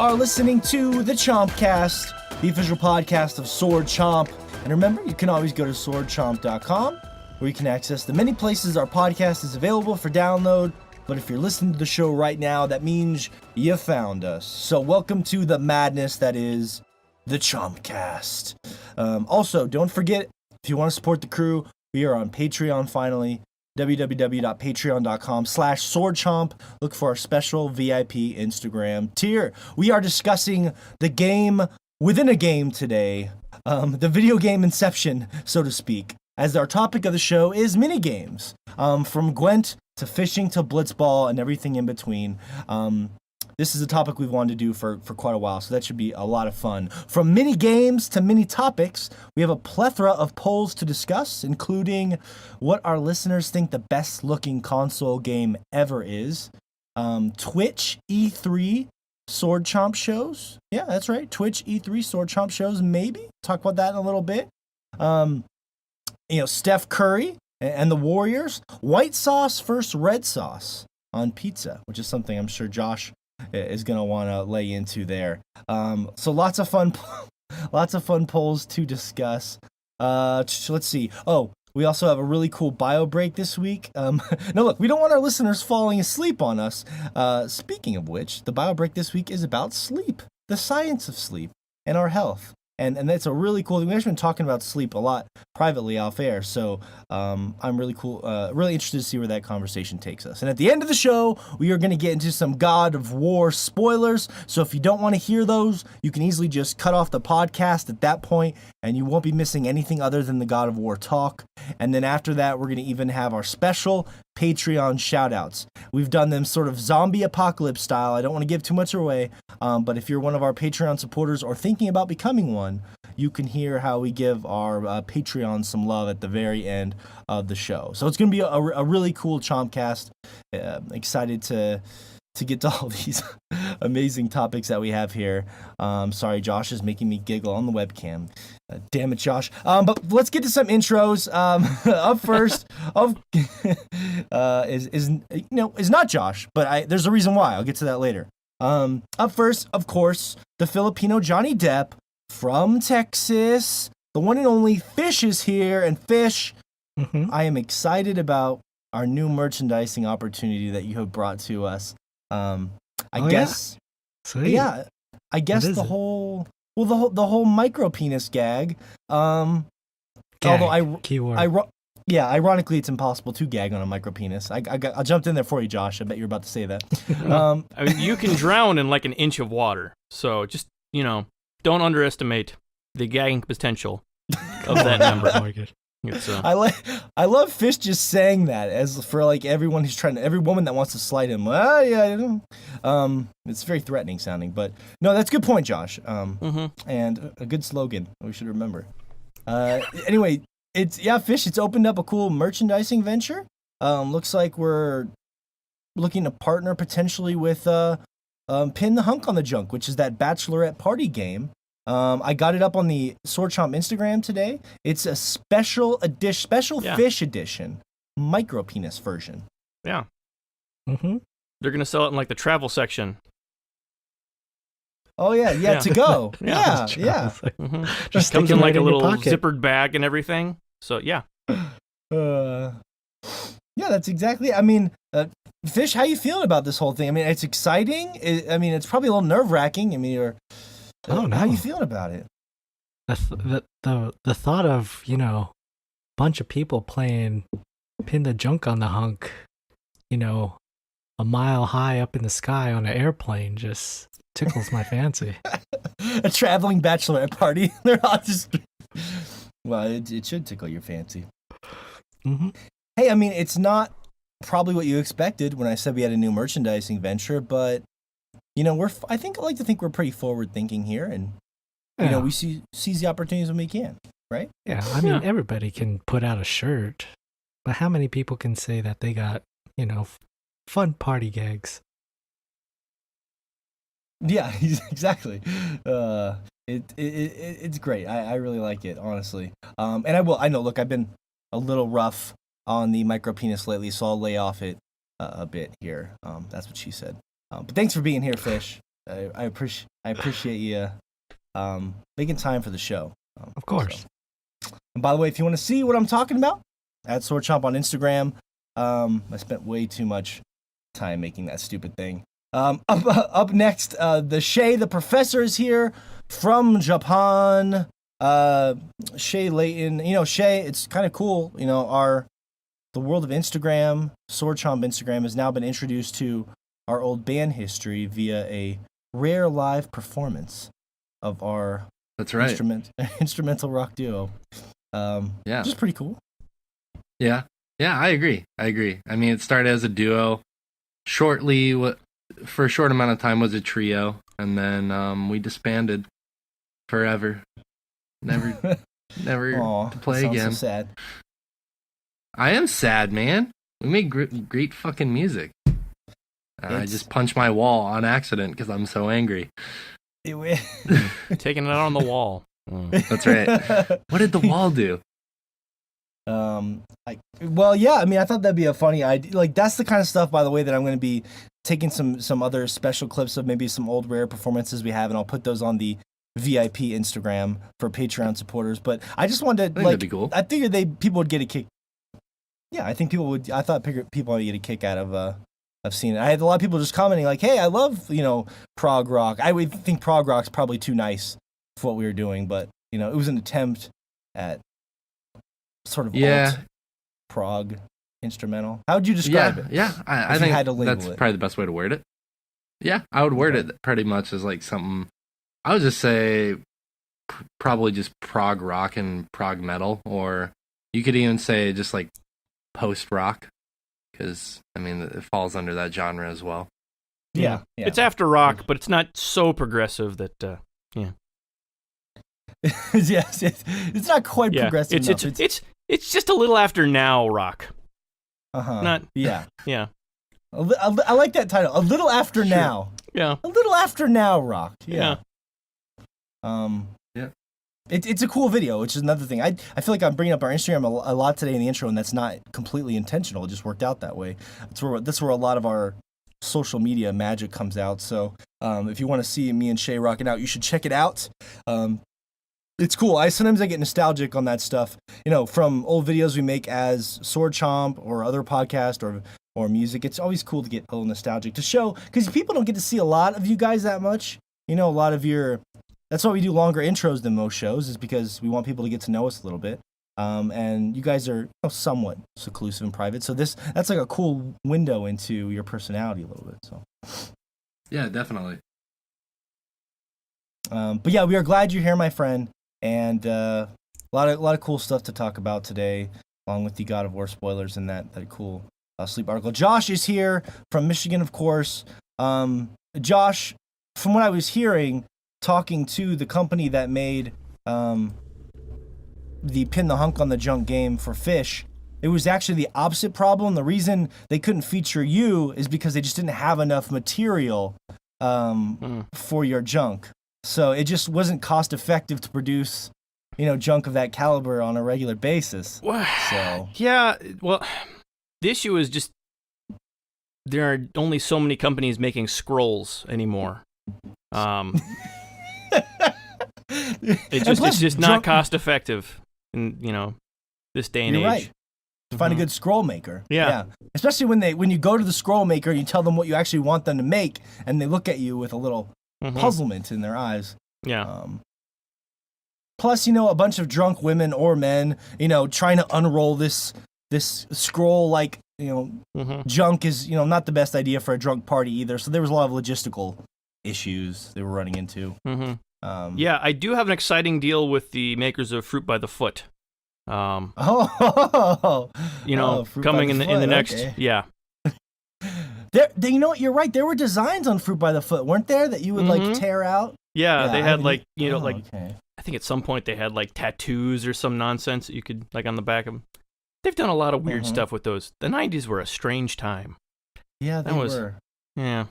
are listening to the Chompcast, the official podcast of Sword Chomp. And remember, you can always go to swordchomp.com, where you can access the many places our podcast is available for download. But if you're listening to the show right now, that means you found us. So welcome to the madness that is the Chompcast. Also, don't forget, if you want to support the crew, we are on Patreon finally. www.patreon.com/swordchomp. Look for our special VIP Instagram tier. We are discussing the game within a game today. The video game Inception, so to speak. As our topic of the show is minigames. From Gwent to fishing to blitzball and everything in between. This is a topic we've wanted to do for quite a while, so that should be a lot of fun. From mini games to mini topics, we have a plethora of polls to discuss, including what our listeners think the best looking console game ever is. Twitch E3 Sword Chomp shows. Yeah, that's right. Twitch E3 Sword Chomp shows, maybe. Talk about that in a little bit. Steph Curry and the Warriors. White sauce versus red sauce on pizza, which is something I'm sure Josh is going to want to lay into there. So lots of fun polls to discuss. Let's see. Oh, we also have a really cool bio break this week. No, look, we don't want our listeners falling asleep on us. Speaking of which, the bio break this week is about sleep, the science of sleep, and our health. And that's a really cool thing. We've actually been talking about sleep a lot privately off air, so I'm really interested to see where that conversation takes us. And at the end of the show, we are going to get into some God of War spoilers, so if you don't want to hear those, you can easily just cut off the podcast at that point, and you won't be missing anything other than the God of War talk. And then after that, we're going to even have our special Patreon shoutouts. We've done them sort of zombie apocalypse style. I don't want to give too much away, but if you're one of our Patreon supporters or thinking about becoming one, you can hear how we give our Patreon some love at the very end of the show. So it's going to be a really cool Chompcast. Excited to get to all these amazing topics that we have here. Sorry, Josh is making me giggle on the webcam. Damn it, Josh. But let's get to some intros. Up first, is not Josh, but there's a reason why. I'll get to that later. Up first, of course, the Filipino Johnny Depp from Texas. The one and only Fish is here, and Fish, I am excited about our new merchandising opportunity that you have brought to us. I guess the whole micro penis gag. Although ironically, it's impossible to gag on a micro penis. I jumped in there for you, Josh. I bet you're about to say that. I mean, you can drown in like an inch of water, so just don't underestimate the gagging potential of that number. I love Fish just saying that as for like every woman that wants to slight him. It's very threatening sounding, but no, that's a good point, Josh. And a good slogan we should remember. Anyway, Fish. It's opened up a cool merchandising venture. Looks like we're looking to partner potentially with Pin the Hunk on the Junk, which is that bachelorette party game. I got it up on the Sword Chomp Instagram today. It's a special fish edition, micro penis version. Yeah. They're gonna sell it in like the travel section. Oh yeah, to go. yeah. Just comes in like a little zippered bag and everything. So yeah. Yeah, that's exactly. I mean, Fish, how you feeling about this whole thing? I mean, it's exciting. It's probably a little nerve-wracking. I mean, how you feeling about it? The thought of bunch of people playing Pin the Junk on the Hunk, a mile high up in the sky on an airplane just tickles my fancy. A traveling bachelorette party. They're all just. Well, it should tickle your fancy. Hey, I mean, it's not probably what you expected when I said we had a new merchandising venture, but I like to think we're pretty forward thinking here, and we seize the opportunities when we can, right? Yeah, I mean, everybody can put out a shirt, but how many people can say that they got fun party gags? Yeah, exactly. It's great. I really like it, honestly. And I know. Look, I've been a little rough on the micro penis lately, so I'll lay off it a bit here. That's what she said. But thanks for being here, Fish. I appreciate you making time for the show. Of course. So. And by the way, if you want to see what I'm talking about, at Sword Chomp on Instagram. I spent way too much time making that stupid thing. Up next, the Shay, the professor, is here from Japan. Shay Layton, Shay, it's kind of cool. The world of Instagram, Sword Chomp Instagram, has now been introduced to our old band history via a rare live performance of our That's right. instrumental rock duo. Yeah. Which is pretty cool. Yeah. Yeah, I agree. I mean, it started as a duo. Shortly, for a short amount of time, was a trio, and then we disbanded forever. Never Aww, to play that sounds again. So sad. I am sad, man. We make great fucking music. I just punched my wall on accident because I'm so angry. Taking it out on the wall. That's right. What did the wall do? I thought that'd be a funny idea. Like, that's the kind of stuff, by the way, that I'm going to be taking some other special clips of maybe some old rare performances we have, and I'll put those on the VIP Instagram for Patreon supporters. But I just wanted to, that'd be cool. I figured people would get a kick. Yeah, I think people would. I thought people would get a kick out of seeing it. I had a lot of people just commenting like, "Hey, I love prog rock." I would think prog rock's probably too nice for what we were doing, but it was an attempt at sort of alt prog instrumental. How would you describe it? Yeah, I think that's probably the best way to word it. Yeah, I would word it pretty much as like something. I would just say probably just prog rock and prog metal, or you could even say just like post rock, because I mean it falls under that genre as well. Yeah. It's after rock, but it's not so progressive that yes, it's not quite progressive enough. It's just a little after now rock. Not yeah. I like that title. A little after now. Yeah. A little after now rock. Yeah. Yeah. It's a cool video, which is another thing. I feel like I'm bringing up our Instagram a lot today in the intro, and that's not completely intentional. It just worked out that way. That's where a lot of our social media magic comes out. So if you want to see me and Shay rocking out, you should check it out. It's cool. Sometimes I get nostalgic on that stuff, from old videos we make as Sword Chomp or other podcasts or music. It's always cool to get a little nostalgic to show, because people don't get to see a lot of you guys that much. A lot of that's why we do longer intros than most shows, is because we want people to get to know us a little bit. And you guys are somewhat seclusive and private. So that's like a cool window into your personality a little bit. So yeah, definitely. But yeah, we are glad you're here, my friend. And a lot of cool stuff to talk about today, along with the God of War spoilers and that cool sleep article. Josh is here from Michigan, of course. Josh, from what I was hearing, talking to the company that made the Pin the Hunk on the Junk game for Fish, it was actually the opposite problem. The reason they couldn't feature you is because they just didn't have enough material for your junk. So it just wasn't cost effective to produce, junk of that caliber on a regular basis. So yeah, well, the issue is just there are only so many companies making scrolls anymore. It's just not cost effective in this day and age. Right. To find a good scroll maker. Yeah. Especially when you go to the scroll maker and you tell them what you actually want them to make, and they look at you with a little puzzlement in their eyes. Yeah. Plus, a bunch of drunk women or men, trying to unroll this scroll like, junk is, not the best idea for a drunk party either. So there was a lot of logistical issues they were running into. Yeah, I do have an exciting deal with the makers of Fruit by the Foot. Fruit coming in the next, okay. Yeah. You're right. There were designs on Fruit by the Foot, weren't there, that you would like tear out? Yeah, they had okay. I think at some point they had like tattoos or some nonsense that you could like on the back of them. They've done a lot of weird stuff with those. The 90s were a strange time. Yeah, they were. Yeah.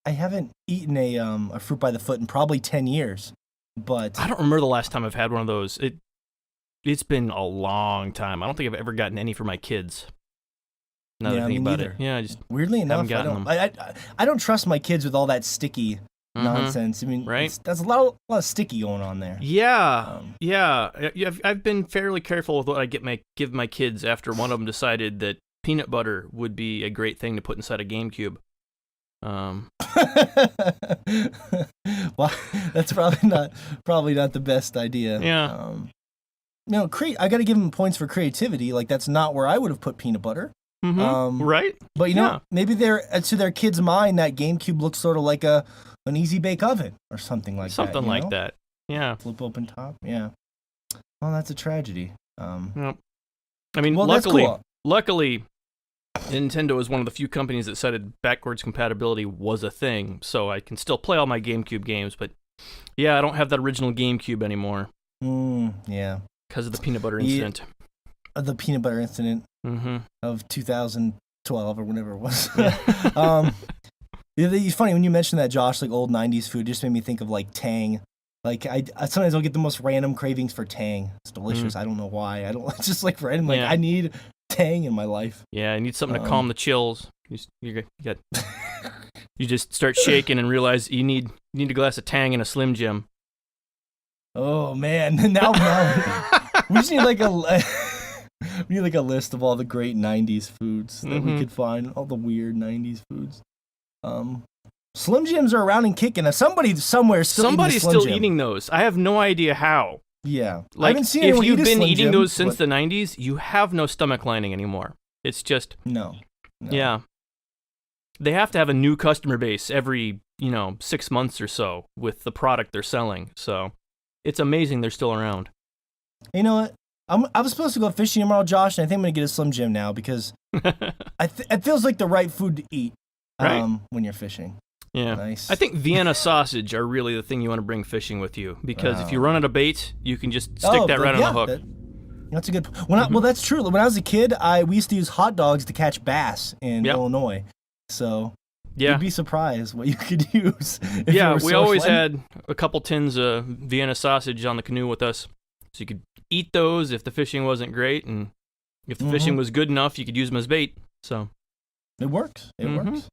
I haven't eaten a Fruit by the Foot in probably 10 years, but I don't remember the last time I've had one of those. It's been a long time. I don't think I've ever gotten any for my kids. Now that I think about it. Yeah, I just weirdly enough, I don't trust my kids with all that sticky nonsense. I mean, right? that's a lot of sticky going on there. Yeah, I've been fairly careful with what I give my kids after one of them decided that peanut butter would be a great thing to put inside a GameCube. Well, that's probably not the best idea. Yeah. I got to give them points for creativity. Like, that's not where I would have put peanut butter. Right? But maybe to their kid's mind, that GameCube looks sort of like an easy bake oven or something like that. Something like that. Yeah. Flip open top. Yeah. Well, that's a tragedy. Yep. I mean, well, luckily, Nintendo is one of the few companies that said backwards compatibility was a thing, so I can still play all my GameCube games. But yeah, I don't have that original GameCube anymore. Yeah. Because of the peanut butter incident. The peanut butter incident of 2012 or whatever it was. It's funny when you mentioned that, Josh, like old 90s food, just made me think of like Tang. Like I sometimes I'll get the most random cravings for Tang. It's delicious. I don't know why. It's just like random. Like I need Tang in my life. Yeah, I need something to calm the chills. You just start shaking and realize you need a glass of Tang and a Slim Jim. Oh man, now we just need like a list of all the great 90s foods that we could find, all the weird 90s foods. Slim Jims are around and kicking. Somebody's still eating those. I have no idea how. Yeah. Like, I haven't seen if you've been eating Jim, those since the 90s, you have no stomach lining anymore. It's just... No. Yeah. They have to have a new customer base every, 6 months or so with the product they're selling. So it's amazing they're still around. You know what? I was supposed to go fishing tomorrow, Josh, and I think I'm going to get a Slim Jim now because it feels like the right food to eat when you're fishing. Yeah. Nice. I think Vienna sausage are really the thing you want to bring fishing with you because if you run out of bait, you can just stick that right on the hook. That's a good point. Well, that's true. When I was a kid, we used to use hot dogs to catch bass in Illinois. So you'd be surprised what you could use. Yeah, we always had a couple tins of Vienna sausage on the canoe with us. So you could eat those if the fishing wasn't great, and if the fishing was good enough, you could use them as bait. So it works. It works.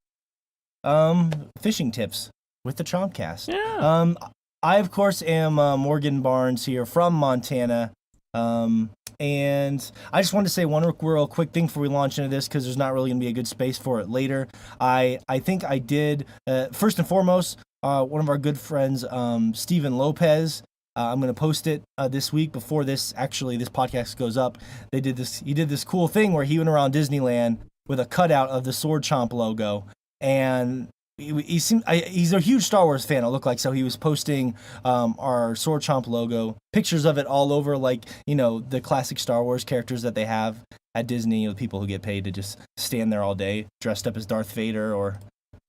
Fishing tips with the Chompcast. Yeah. I of course am Morgan Barnes here from Montana. And I just wanted to say one real quick thing before we launch into this, because there's not really going to be a good space for it later. I think I did, first and foremost, one of our good friends, Steven Lopez, I'm going to post it this week before this podcast goes up. He did this cool thing where he went around Disneyland with a cutout of the Sword Chomp logo. And he's a huge Star Wars fan, it looked like, so he was posting our Sword Chomp logo, pictures of it all over, like, the classic Star Wars characters that they have at Disney, the people who get paid to just stand there all day, dressed up as Darth Vader or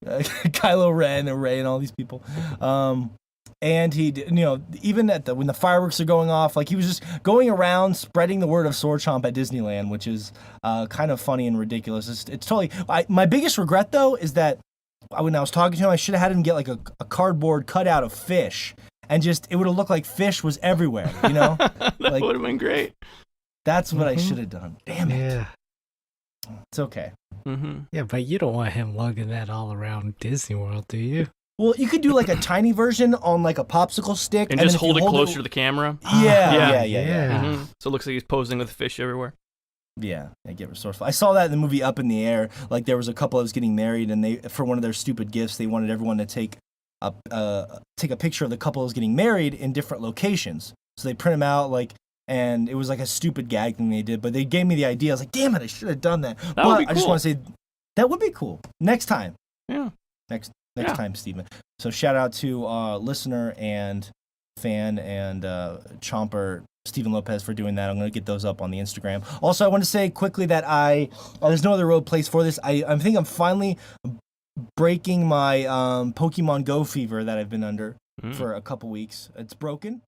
Kylo Ren or Rey and all these people. And he, even when the fireworks are going off, like he was just going around spreading the word of Sword Chomp at Disneyland, which is kind of funny and ridiculous. It's totally. My biggest regret though is that when I was talking to him, I should have had him get like a cardboard cutout of fish, and it would have looked like fish was everywhere. That would have been great. That's what I should have done. Damn it. Yeah. It's okay. Yeah, but you don't want him lugging that all around Disney World, do you? Well, you could do like a tiny version on like a popsicle stick. And just hold it closer to the camera. Yeah. So it looks like he's posing with fish everywhere. Yeah, get resourceful. I saw that in the movie Up in the Air. Like there was a couple that was getting married, and for one of their stupid gifts, they wanted everyone to take a picture of the couple that was getting married in different locations. So they print them out, and it was like a stupid gag thing they did. But they gave me the idea. I was like, damn it, I should have done that. That would be cool. I just want to say that would be cool next time. Yeah. Next time, Stephen. So shout out to listener and fan and chomper Steven Lopez for doing that. I'm going to get those up on the Instagram. Also, I want to say quickly that there's no other road place for this. I think I'm finally breaking my Pokemon Go fever that I've been under for a couple weeks. It's broken.